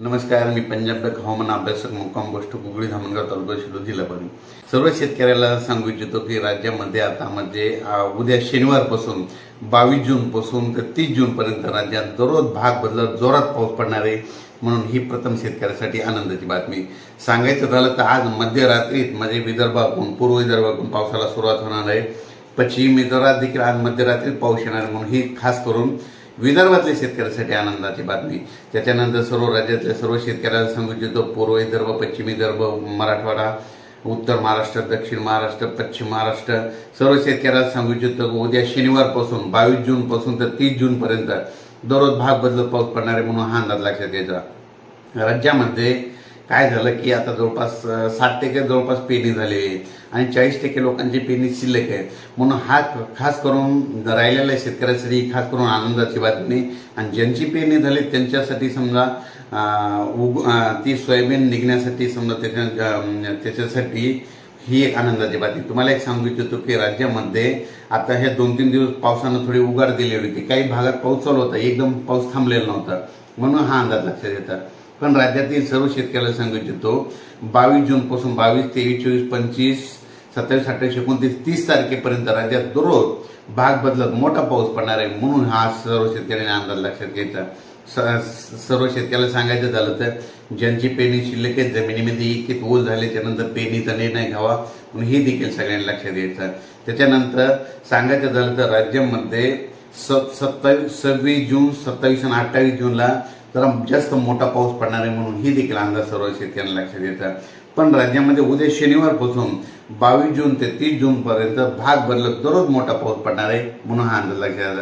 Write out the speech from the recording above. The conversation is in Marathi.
नमस्कार, मी पंजाब हवामान अभ्यासक मुक्काम गोष्ट कुगळी धामणगाव तालुका शिरूर जिल्हा परभणी. सर्व शेतकऱ्याला सांगू इच्छितो की राज्यामध्ये आता उद्या शनिवारपासून 22 जून पासून ते 30 जून पर्यंत राज्यात दररोज भाग बदलत जोरात पाऊस पडणार आहे. म्हणून ही प्रथम शेतकऱ्यासाठी आनंदाची बातमी. सांगायचं झालं तर आज मध्यरात्रीत म्हणजे विदर्भातून पूर्व विदर्भातून पावसाला सुरुवात होणार आहे. पश्चिम विदर्भात देखील आज मध्यरात्रीत पाऊस येणार म्हणून ही खास करून विदर्भातल्या शेतकऱ्यांसाठी आनंदाची बातमी. त्याच्यानंतर सर्व राज्यातल्या सर्व शेतकऱ्याला सांगू इच्छितो, पूर्व विदर्भ, पश्चिम विदर्भ, मराठवाडा, उत्तर महाराष्ट्र, दक्षिण महाराष्ट्र, पश्चिम महाराष्ट्र सर्व शेतकऱ्याला सांगू इच्छितो उद्या शनिवारपासून 22 जून पासून तर 30 जून पर्यंत दररोज भाग बदलत पाऊस पडणार आहे म्हणून हा अंदाज लक्षात घ्यायचा. राज्यामध्ये काय झालं की आता जवळपास 60% जवळपास पेरणी झाली आहे आणि 40% लोकांची पेरणी शिल्लक आहे. म्हणून हा खास करून राहिलेल्या शेतकऱ्यांसाठी खास करून आनंदाची बातमी. आणि ज्यांची पेरणी झाली त्यांच्यासाठी समजा ती सोयाबीन निघण्यासाठी समजा त्याच्यासाठी ही एक आनंदाची बातमी. तुम्हाला एक सांगू इच्छितो की राज्यामध्ये आता हे 2-3 दिवस पावसानं थोडी उघाड दिलेली होती. काही भागात पाऊस चालू होता, एकदम पाऊस थांबलेला नव्हता म्हणून हा अंदाज लक्षात येतात. पण राज्यातील सर्व शेतकऱ्याला सांगू इच्छितो 22 जून पासून 22, 23, 24, 25, 27, 28, 29, 30 तारखेपर्यंत राज्यात दररोज भाग बदलत मोठा पाऊस पडणार आहे म्हणून हा सर्व शेतकऱ्यांनी अंदाज लक्षात घ्यायचा. सर्व शेतकऱ्याला सांगायचं झालं तर ज्यांची पेरणी शिल्लक आहे, जमिनीमध्ये इतके ओल झाले त्यानंतर पेरणीचा निर्णय घ्यावा म्हणून हे देखील सगळ्यांनी लक्षात घ्यायचं. त्याच्यानंतर सांगायचं झालं तर राज्यामध्ये 26 जून, 27 आणि 28 जूनला जरा जास्त मोठा पाऊस पडणार आहे म्हणून ही देखील अंदाज सर्व शेतकऱ्यांना लक्षात येतात. पण राज्यामध्ये उद्या शनिवारपासून 22 जून ते 30 जून पर्यंत भाग बदलत दररोज मोठा पाऊस पडणार आहे म्हणून हा अंदाज लक्षात येतात.